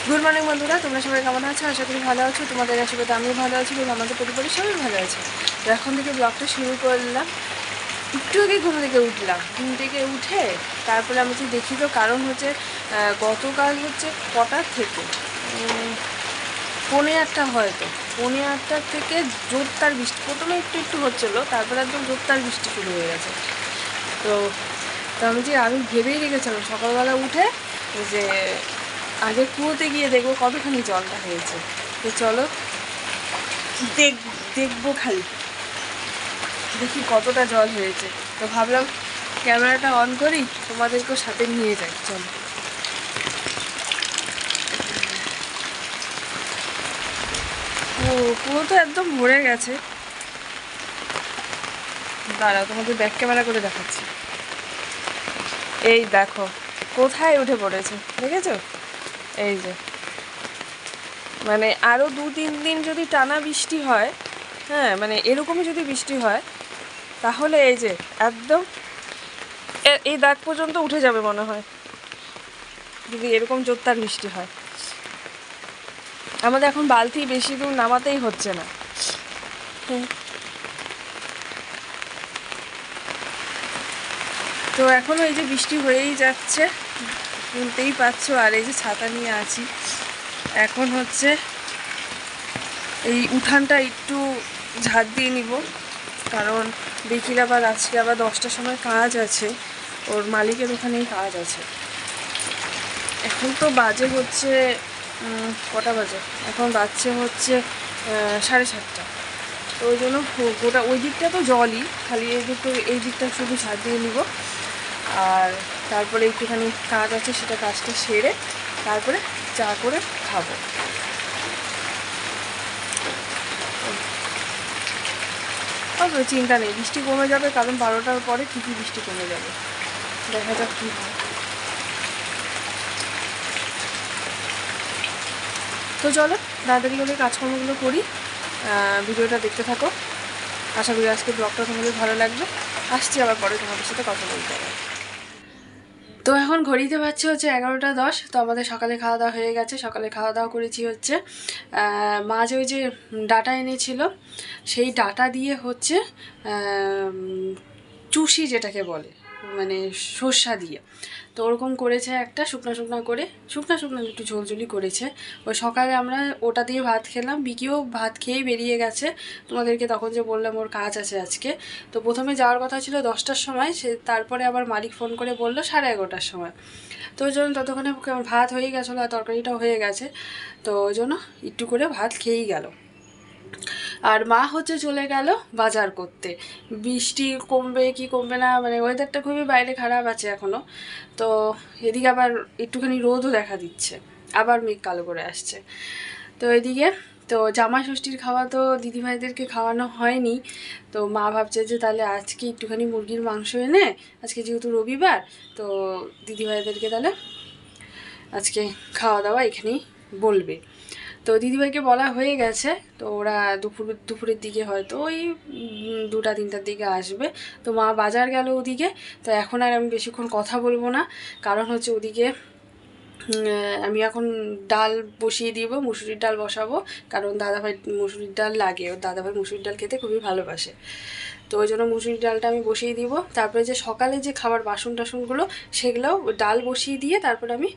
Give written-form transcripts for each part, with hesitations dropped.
Good morning বন্ধুরা, তোমরা সবাই কেমন আছো? আশা করি ভালো আছো। তোমাদের আশীর্বাদে আমিও ভালো আছি এবং আমাদের পরিবারের সবাই ভালো আছে। তো এখন থেকে ব্লগটা শুরু করলাম। একটু আগে ঘুম থেকে উঠলাম। ঘুম থেকে উঠে তারপরে আমি দেখি, তো কারণ হচ্ছে গতকাল হচ্ছে কটার থেকে 8:30 হয়তো 8:30 থেকে জোরদার বৃষ্টি। প্রথমে একটু একটু হচ্ছিলো, তারপরে একদম জোরদার বৃষ্টি শুরু হয়ে গেছে। তো আমি ভেবেই রেখেছিলাম সকালবেলা উঠে যে আগে কুয়োতে গিয়ে দেখবো কতখানি জলটা হয়েছে। তো চলো দেখবো, খালি দেখি কতটা জল হয়েছে। তো ভাবলাম ক্যামেরাটা অন করি, তোমাদেরকেও সাথে নিয়ে যাই। চলো। কুয়ো তো একদম ভরে গেছে। দাঁড়াও, তোমাদের ব্যাক ক্যামেরা করে দেখাচ্ছি। এই দেখো কোথায় উঠে পড়েছে, দেখেছো? এই যে মানে আরও 2-3 দিন যদি টানা বৃষ্টি হয়, হ্যাঁ মানে এরকমই যদি বৃষ্টি হয়, তাহলে এই যে একদম এই দাগ পর্যন্ত উঠে যাবে মনে হয়, যদি এরকম জোরদার বৃষ্টি হয়। আমাদের এখন বালতি বেশি দূর নামাতেই হচ্ছে না। তো এখনও এই যে বৃষ্টি হয়েই যাচ্ছে, শুনতেই পাচ্ছ। আর এই যে ছাতা নিয়ে আছি। এখন হচ্ছে এই উঠানটা একটু ঝাড় দিয়ে নিব, কারণ বিকেল আবার আজকে আবার 10টার সময় কাজ আছে, ওর মালিকের ওখানেই কাজ আছে। এখন তো বাজে হচ্ছে কটা বাজে, এখন বাজছে হচ্ছে 7:30। তো ওই জন্য গোটা ওই দিকটা তো জলই, খালি এই দিকটা শুধু ঝাড় দিয়ে নিব। আর তারপরে একটুখানি কাজ আছে, সেটা কাজটা সেরে তারপরে চা করে খাবো। তবে চিন্তা নেই, বৃষ্টি কমে যাবে, কারণ 12টার পরে ঠিকই বৃষ্টি কমে যাবে। দেখা যাক কী হয়। তো চলো তাড়াতাড়ি করে কাজকর্মগুলো করি, ভিডিওটা দেখতে থাকো। আশা করি আজকে ব্লগটা তোমাদের ভালো লাগবে। আসছি আবার পরে তোমাদের সাথে কথা বলতে হবে। তো এখন ঘড়িতে পাচ্ছে হচ্ছে 11টা 10। তো আমাদের সকালে খাওয়া দাওয়া হয়ে গেছে। সকালে খাওয়া দাওয়া করেছি হচ্ছে মাছ, ওই যে ডাটা এনেছিল, সেই ডাটা দিয়ে হচ্ছে চুষি যেটাকে বলে, মানে সর্ষা দিয়ে। তো ওরকম করেছে একটা শুকনো শুকনো একটু ঝোলঝুলি করেছে। ওই সকালে আমরা ওটা দিয়ে ভাত খেলাম। বিকিও ভাত খেয়েই বেরিয়ে গেছে। তোমাদেরকে তখন যে বললাম ওর কাজ আছে আজকে। তো প্রথমে যাওয়ার কথা ছিল 10টার সময়, তারপরে আবার মালিক ফোন করে বললো 11:30টার সময়। তো ওই জন্য ততক্ষণে ভাত হয়ে গেছিলো আর তরকারিটাও হয়ে গেছে। তো ওই জন্য একটু করে ভাত খেয়েই গেল। আর মা হচ্ছে চলে গেল বাজার করতে। বৃষ্টি কমবে কি কমবে না, মানে ওয়েদারটা খুবই বাইরে খারাপ আছে এখনও। তো এদিকে আবার একটুখানি রোদও দেখা দিচ্ছে, আবার মেঘ কালো করে আসছে। তো এদিকে তো জামাই ষষ্ঠীর খাওয়া তো দিদিভাইদেরকে খাওয়ানো হয়নি। তো মা ভাবছে যে তাহলে আজকে একটুখানি মুরগির মাংস এনে, আজকে যেহেতু রবিবার, তো দিদিভাইদেরকে তাহলে আজকে খাওয়া দাওয়া এখানেই বলবে। তো দিদিভাইকে বলা হয়ে গেছে। তো ওরা দুপুরের দিকে হয়তো ওই 2টা-3টার দিকে আসবে। তো মা বাজার গেল ওদিকে। তো এখন আর আমি বেশিক্ষণ কথা বলবো না, কারণ হচ্ছে ওদিকে আমি এখন ডাল বসিয়ে দিব, মুসুরির ডাল বসাবো, কারণ দাদাভাই মুসুরির ডাল লাগে, ওর দাদাভাই মুসুরির ডাল খেতে খুবই ভালোবাসে। তো ওই জন্য মুসুরির ডালটা আমি বসিয়ে দিব। তারপরে যে সকালে যে খাবার বাসন টাসনগুলো, সেগুলোও ডাল বসিয়ে দিয়ে তারপরে আমি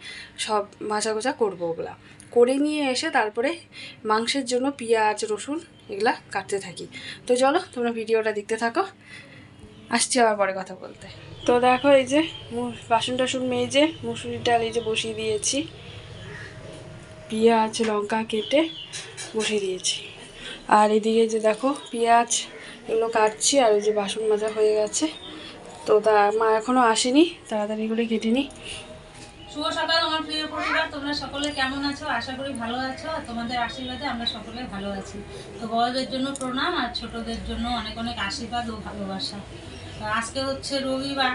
সব মাজা গোজা করবো। ওগুলা করে নিয়ে এসে তারপরে মাংসের জন্য পেঁয়াজ রসুন এগুলা কাটতে থাকি। তো চলো তোমরা ভিডিওটা দেখতে থাকো, আসছি আবার পরে কথা বলতে। তো দেখো এই যে বাসন টাসন মেজে মুসুরির ডাল এই যে বসিয়ে দিয়েছি, পেঁয়াজ লঙ্কা কেটে বসিয়ে দিয়েছি। আর এদিকে যে দেখো পেঁয়াজ এগুলো কাটছি, আর ওই যে বাসন মাজা হয়ে গেছে। তো মা এখনও আসেনি, তাড়াতাড়ি করে কেটে নিই। শুভ সকাল আমার প্রিয় পরিবার, তোমরা সকলে কেমন আছো? আশা করি ভালো আছো। আর তোমাদের আশীর্বাদে আমরা সকলে ভালো আছি। তো বড়দের জন্য প্রণাম, আর ছোটদের জন্য অনেক অনেক আশীর্বাদ ও ভালোবাসা। আজকে হচ্ছে রবিবার,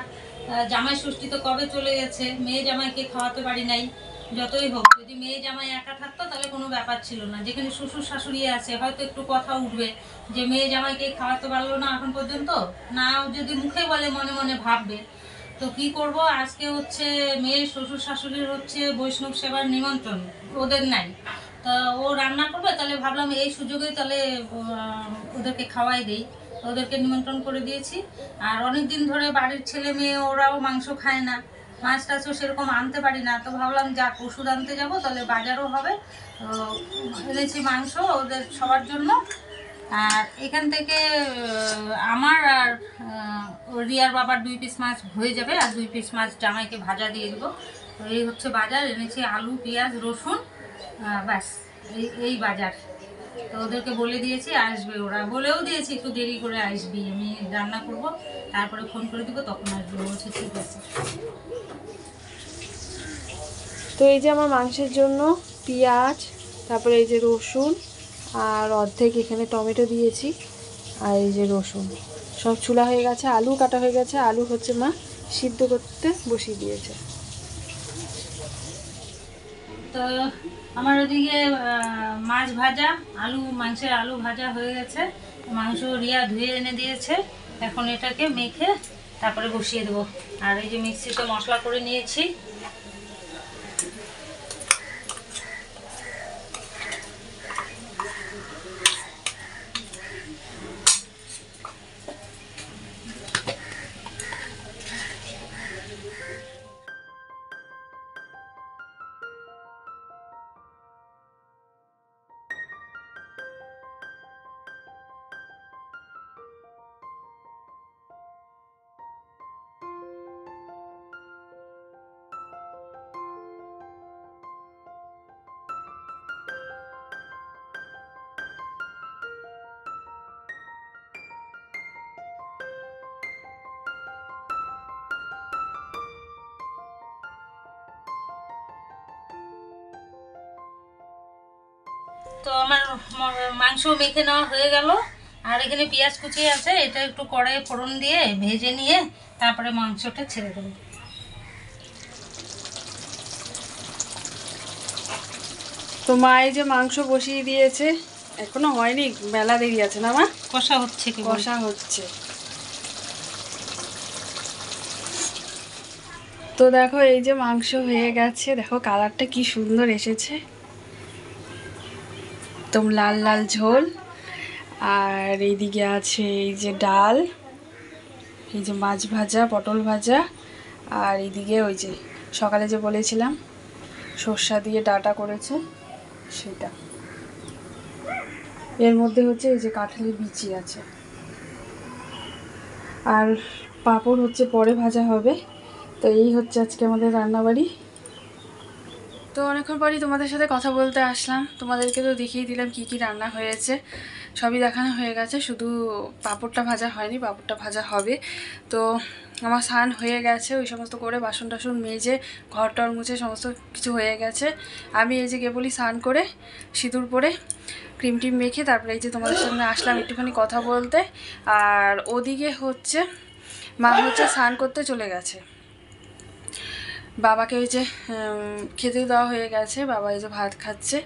জামাই ষষ্ঠী তো কবে চলে গেছে। মেয়ে জামাইকে খাওয়াতে পারি নাই। যতই হোক, যদি মেয়ে জামাই একা থাকতো তাহলে কোনো ব্যাপার ছিল না। যেখানে শ্বশুর শাশুড়ি আছে হয়তো একটু কথা উঠবে যে মেয়ে জামাইকে খাওয়াতে পারলো না এখন পর্যন্ত, না যদি মুখে বলে মনে মনে ভাববে। তো কি করব, আজকে হচ্ছে মেয়ের শ্বশুর শাশুড়ির হচ্ছে বৈষ্ণব সেবার নিমন্ত্রণ, ওদের নাই। তা ও রান্না করবে, তাহলে ভাবলাম এই সুযোগেই তাহলে ওদেরকে খাওয়াই দেই। ওদেরকে নিমন্ত্রণ করে দিয়েছি। আর অনেক দিন ধরে বাড়ির ছেলে মেয়ে ওরাও মাংস খায় না, মাছ টাছও সেরকম আনতে পারি না। তো ভাবলাম যাক, ওষুধ আনতে যাব, তাহলে বাজারও হবে। তো এনেছি মাংস ওদের সবার জন্য। আর এখান থেকে আমার আর রিয়ার বাবার 2 পিস মাছ হয়ে যাবে, আর 2 পিস মাছ জামাইকে ভাজা দিয়ে দেবো। তো এই হচ্ছে বাজার, এনেছি আলু, পেঁয়াজ, রসুন, ব্যাস এই বাজার। তো ওদেরকে বলে দিয়েছি আসবে, ওরা বলেও দিয়েছি একটু দেরি করে আসবি, আমি রান্না করব, তারপরে ফোন করে দিব, তখন আসবে। বলছে ঠিক আছে। তো এই যে আমার মাংসের জন্য পেঁয়াজ, তারপরে এই যে রসুন, আর অর্ধেক এখানে টমেটো দিয়েছি, আর এই যে রসুন সব চুলা হয়ে গেছে, আলু কাটা হয়ে গেছে, আলু হচ্ছে মা সিদ্ধ করতে বসিয়ে দিয়েছে। তো আমার ওদিকে মাছ ভাজা, মাংসের আলু ভাজা হয়ে গেছে। মাংস রিয়া ধুয়ে এনে দিয়েছে, এখন এটাকে মেখে তারপরে বসিয়ে দেবো। আর এই যে মিক্সিতে মশলা করে নিয়েছি। তো আমার মাংস মেখে নেওয়া হয়ে গেল। আর এখানে পেঁয়াজ কুচি আছে, এটা একটু কড়াইয়ে ফোড়ন দিয়ে ভেজে নিয়ে তারপরে মাংসটা ছেড়ে দেবো। তো মা এই যে মাংস বসিয়ে দিয়েছে, এখনো হয়নি, বেলা দেরি আছে না মা? কষা হচ্ছে, কি কষা হচ্ছে। তো দেখো এই যে মাংস হয়ে গেছে, দেখো কালারটা কি সুন্দর এসেছে, একদম লাল লাল ঝোল। আর এইদিকে আছে এই যে ডাল, এই যে মাছ ভাজা, পটল ভাজা, আর এইদিকে ওই যে সকালে যে বলেছিলাম সর্ষা দিয়ে ডাঁটা করেছে সেটা। এর মধ্যে হচ্ছে এই যে কাঁঠালের বিচি আছে, আর পাঁপড় হচ্ছে পরে ভাজা হবে। তো এই হচ্ছে আজকে আমাদের রান্নাবাড়ি। তো অনেকক্ষণ পরই তোমাদের সাথে কথা বলতে আসলাম, তোমাদেরকে তো দেখিয়ে দিলাম কি কি রান্না হয়েছে, সবই দেখানো হয়ে গেছে, শুধু পাঁপড়টা ভাজা হয়নি, পাঁপড়টা ভাজা হবে। তো আমার স্নান হয়ে গেছে, ওই সমস্ত করে বাসন টাসন মেজে ঘর টর মুছে সমস্ত কিছু হয়ে গেছে। আমি এই যে কেবলই স্নান করে সিঁদুর পরে ক্রিম টিম মেখে তারপরে এই যে তোমাদের সামনে আসলাম একটুখানি কথা বলতে। আর ওদিকে হচ্ছে মা হচ্ছে স্নান করতে চলে গেছে, বাবাকে ওই যে খেতে দেওয়া হয়ে গেছে, বাবা এই যে ভাত খাচ্ছে।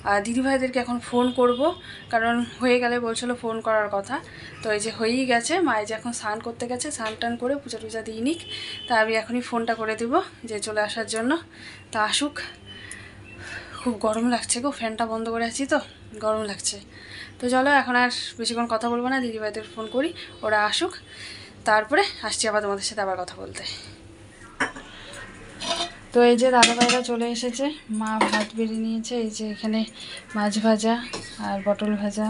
আর দিদিভাইদেরকে এখন ফোন করব, কারণ হয়ে গেলে বলছিল ফোন করার কথা। তো এই যে হয়েই গেছে, মায়ে যে এখন স্নান করতে গেছে, স্নান টান করে পূজা টুজা দিয়ে নিক, তা আমি এখনই ফোনটা করে দিব যে চলে আসার জন্য। তা আসুক, খুব গরম লাগছে গো, ফ্যানটা বন্ধ করে আছি তো গরম লাগছে। তো চলো এখন আর বেশিক্ষণ কথা বলবো না, দিদিভাইদের ফোন করি, ওরা আসুক, তারপরে আসছি আবার তোমাদের সাথে আবার কথা বলতে। তো এই যে দাদাভাইরা চলে এসেছে, মা ভাত বেড়ে নিয়েছে, এই যে এখানে মাছ ভাজা আর পটল ভাজা,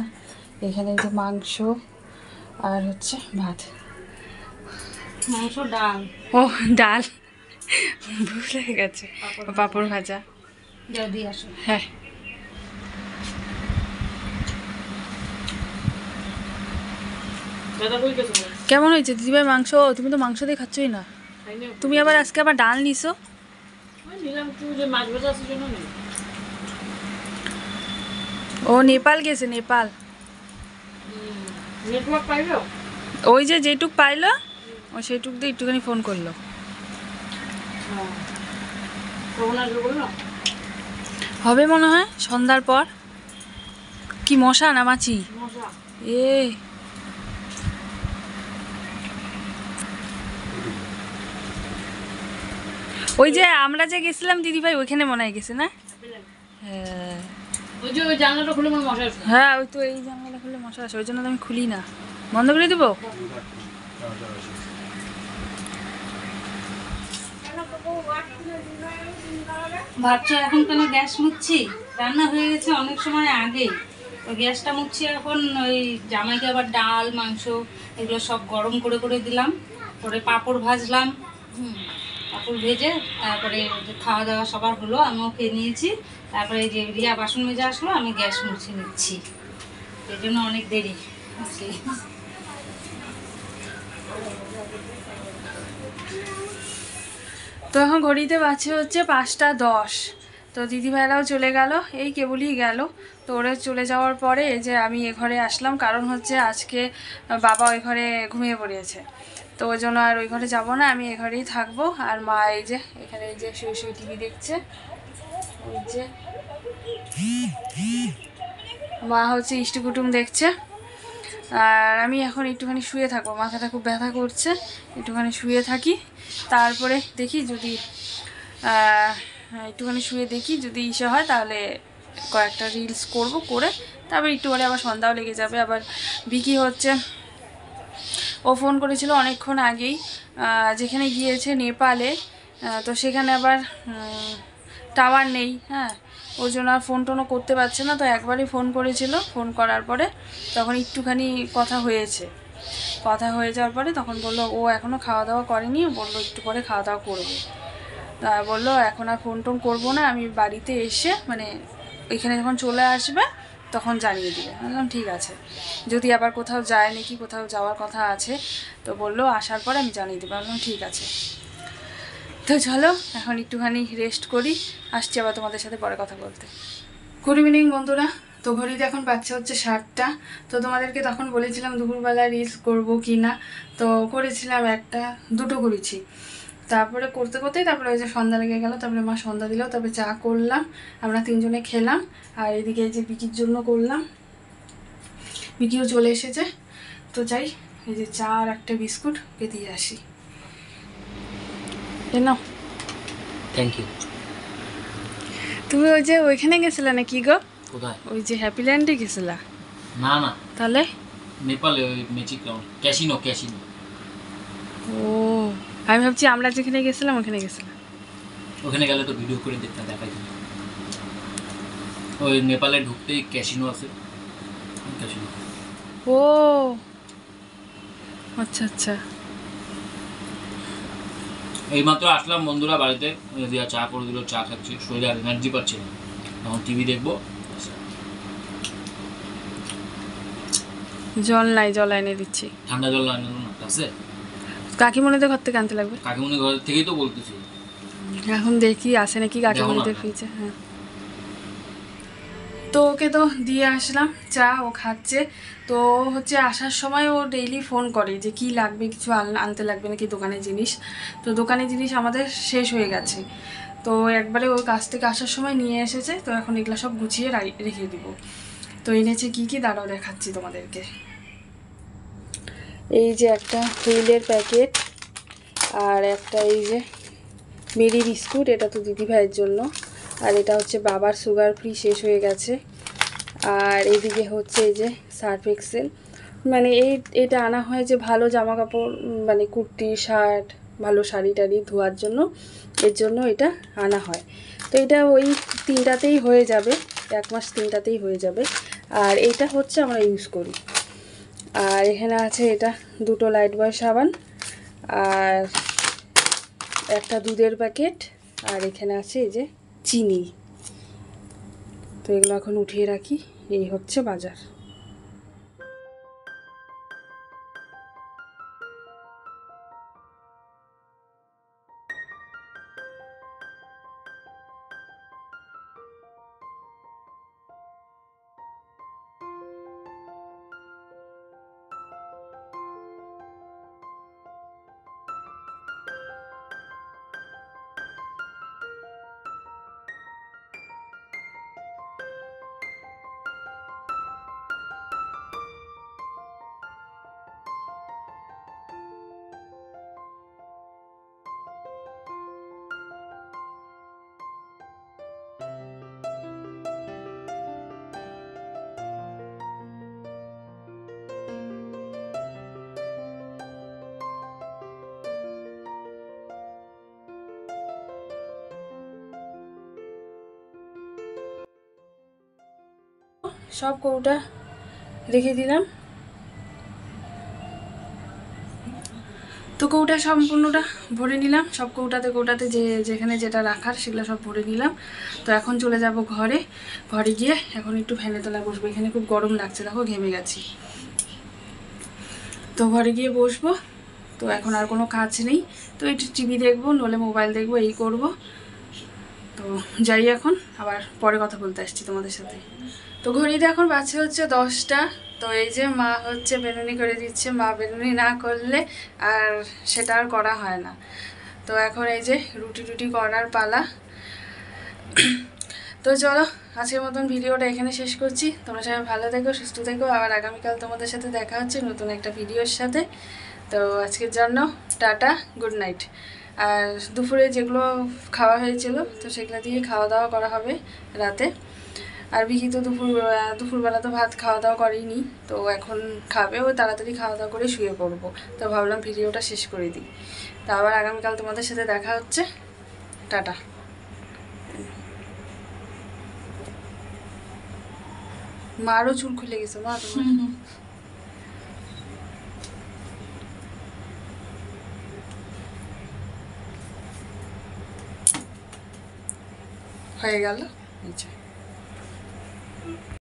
এখানে এই যে মাংস আর হচ্ছে ভাত, মাংস, ডাল। ও ডাল ভুলে গেছে, পাঁপড় ভাজা। জলদি আসো। হ্যাঁ কেমন হয়েছে দিদিভাই মাংস? তুমি তো মাংস দিয়ে খাচ্ছই না, তুমি আবার আজকে আবার ডাল নিছো। ও নেপাল গেছে, নেপাল। ওই যে যেটুক পাইলো ও সেইটুক দিয়ে একটুখানি ফোন করলো। হবে মনে হয় সন্ধ্যার পর। কি মশা না মাছি? এ ওই যে আমরা যে গেছিলাম দিদিভাই ওইখানে মনে হয় গেছে না? হ্যাঁ ওই যে ওই জানলাটা খুলে আমার মশা আসবে। হ্যাঁ, ওই তো এই জানলাটা খুলে মশা আসে, ওই জন্য তো আমি খুলি না। বন্ধ করে দেবো? ভাবছো এখন কেন গ্যাস মুছছি? রান্না হয়ে গেছে অনেক সময় আগেই। তো গ্যাসটা মুছছি এখন, ওই জামাইকে আবার ডাল মাংস এগুলো সব গরম করে করে দিলাম, পরে পাঁপড় ভাজলাম। পাঁপড় ভেজে তারপরে যে খাওয়া দাওয়া সবার হলো, আমিও খেয়ে নিয়েছি। তারপরে এই যে রিয়া বাসন মেজে আসলো, আমি গ্যাস মুছে নিচ্ছি, এই জন্য অনেক দেরি আজকে। তো এখন ঘড়িতে বাজছে হচ্ছে 5টা 10। তো দিদিভাইরাও চলে গেল, এই কেবলই গেল। তো ওরা চলে যাওয়ার পরে এই যে আমি এ ঘরে আসলাম, কারণ হচ্ছে আজকে বাবা ওই ঘরে ঘুমিয়ে পড়েছে। তো ওই জন্য আর ওই ঘরে যাবো না, আমি এ ঘরেই থাকবো। আর মা এই যে এখানে এই যে শুয়ে শুয়ে টিভি দেখছে। ওই যে মা হচ্ছে ইষ্টি কুটুম দেখছে। আর আমি এখন একটুখানি শুয়ে থাকবো, মাথাটা খুব ব্যথা করছে, একটুখানি শুয়ে থাকি। তারপরে দেখি যদি একটুখানি শুয়ে দেখি যদি ইসে হয় তাহলে কয়েকটা রিলস করব, করে তারপর একটু পরে আবার সন্ধ্যাও লেগে যাবে। আবার বিকি হচ্ছে, ও ফোন করেছিল অনেকক্ষণ আগেই, যেখানে গিয়েছে নেপালে। তো সেখানে আবার টাওয়ার নেই, হ্যাঁ, ওই জন্য আর ফোন টোনও করতে পারছে না। তো একবারই ফোন করেছিল, ফোন করার পরে তখন একটুখানি কথা হয়েছে। কথা হয়ে যাওয়ার পরে তখন বললো ও এখনও খাওয়া দাওয়া করেনি, বললো একটু পরে খাওয়া দাওয়া করবো। তা বললো এখন আর ফোন টোন করবো না, আমি বাড়িতে এসে মানে এখানে যখন চলে আসবে তখন জানিয়ে দিবে। বললাম ঠিক আছে, যদি আবার কোথাও যায় নাকি, কোথাও যাওয়ার কথা আছে, তো বললো আসার পরে আমি জানিয়ে দেবো। বললাম ঠিক আছে। তো চলো এখন একটুখানি রেস্ট করি, আসছি আবার তোমাদের সাথে পরে কথা বলতে। গুড ইভিনিং বন্ধুরা। তো ঘড়িতে এখন বাচ্চা হচ্ছে 7টা। তো তোমাদেরকে তখন বলেছিলাম দুপুরবেলা রিলস করবো কি না, তো করেছিলাম একটা দুটো করেছি। তারপরে করতে করতেই তারপরে ওই যে সন্ধ্যা লেগে গেল, তারপরে মা সন্ধ্যা দিল, তারপরে চা করলাম, আমরা 3জনে খেলাম। আর এদিকে এই যে বিকির জন্য করলাম, বিকিও চলে এসেছে। তো যাই, এই যে চা আর একটা বিস্কুট ওকে দিয়ে আসি। নাও। Thank you. তুমি ওই যে ওইখানে গেছিলা নাকি গো? কোথায়? ওই যে হ্যাপিল্যান্ডে গেছিলা? না না, তাহলে? নেপালে ওই ম্যাজিক রাউন্ড, ক্যাসিনো ক্যাসিনো। ও, আমি ভাবছি আমরা যেখানে গেছিলাম ওখানে গেছিলাম। ওখানে গেলে তো ভিডিও করে দেখতে দেখাই দিই। ওই নেপালে ঢুকতেই ক্যাসিনো আছে, ক্যাসিনো। ও আচ্ছা আচ্ছা। এইমাত্র আসলাম বন্ধুরা বাড়িতে, দিয়া চা করে দিল, চা খাচ্ছি, শরীরে আর এনার্জি পাচ্ছি না, এখন টিভি দেখবো। জল নাই, জল এনে দিচ্ছি। ঠান্ডা জল আনলো না আছে? কাকিমণিদের ঘর থেকে আনতে লাগবে। কাকিমুনি ঘর থেকেই তো বলতেছি। এখন দেখি আসে নাকি কাকিমণিদের ফ্রিজে। হ্যাঁ, তো ওকে তো দিয়ে আসলাম চা, ও খাচ্ছে। তো হচ্ছে আসার সময় ও ডেইলি ফোন করে যে কি লাগবে, কিছু আনতে লাগবে নাকি দোকানের জিনিস। তো দোকানের জিনিস আমাদের শেষ হয়ে গেছে, তো একবারে ওর কাছ থেকে আসার সময় নিয়ে এসেছে। তো এখন এগুলো সব গুছিয়ে রেখে দিব। তো এনেছে কি কি দাঁড়াও দেখাচ্ছি তোমাদেরকে। এই যে একটা হুইলের প্যাকেট, আর একটা এই যে মেরি বিস্কুট, এটা তো দিদিভাইয়ের জন্য। আর এটা হচ্ছে বাবার সুগার ফ্রি শেষ হয়ে গেছে। আর এইদিকে হচ্ছে এই যে সার্ফ এক্সেল, মানে এটা আনা হয় যে ভালো জামা কাপড়, মানে কুর্তি শার্ট, ভালো শাড়ি টাড়ি ধোয়ার জন্য, এর জন্য এটা আনা হয়। তো এটা ওই 3টাতেই হয়ে যাবে, 1 মাস 3টাতেই হয়ে যাবে। আর এটা হচ্ছে আমরা ইউজ করি। আর এখানে আছে এটা 2টো লাইট বয় সাবান, আর একটা দুধের প্যাকেট, আর এখানে আছে এই যে চিনি। তো এগুলো এখন উঠিয়ে রাখি, এই হচ্ছে বাজার। সব কৌটা রেখে দিলাম। তো কৌটা সম্পূর্ণটা ভরে নিলাম, সব কৌটাতে যেখানে যেটা রাখার সেগুলো সব ভরে নিলাম। তো এখন চলে যাব ঘরে। ঘরে গিয়ে এখন একটু ফ্যানের তলায় বসবো, এখানে খুব গরম লাগছে, দেখো ঘেমে গেছি। তো ঘরে গিয়ে বসবো। তো এখন আর কোনো কাজ নেই, তো একটু টিভি দেখবো, নইলে মোবাইল দেখবো, এই করব। তো যাই, এখন আবার পরে কথা বলতে আসছি তোমাদের সাথে। তো ঘড়িতে এখন বাজছে হচ্ছে 10টা। তো এই যে মা হচ্ছে বেনুনি করে দিচ্ছে, মা বেনুনি না করলে আর সেটা আর করা হয় না। তো এখন এই যে রুটি টুটি করার পালা। তো চলো, আজকের মতন ভিডিওটা এখানে শেষ করছি। তোমরা সবাই ভালো থেকো, সুস্থ থেকো। আবার আগামীকাল তোমাদের সাথে দেখা হচ্ছে নতুন একটা ভিডিওর সাথে। তো আজকের জন্য টাটা, গুড নাইট। আর দুপুরে যেগুলো খাওয়া হয়েছিল তো সেগুলো দিয়ে খাওয়া দাওয়া করা হবে রাতে। আর বিকি তো দুপুরবেলা তো ভাত খাওয়া দাওয়া করেনি, তো এখন খাবে, ও তাড়াতাড়ি খাওয়া দাওয়া করে শুয়ে পড়বো। তো ভাবলাম ভিডিওটা শেষ করে দিই। তো আবার আগামীকাল তোমাদের সাথে দেখা হচ্ছে, টাটা। মারও চুল খুলে গেছে মা তোমার। হয়ে গেল নিচে।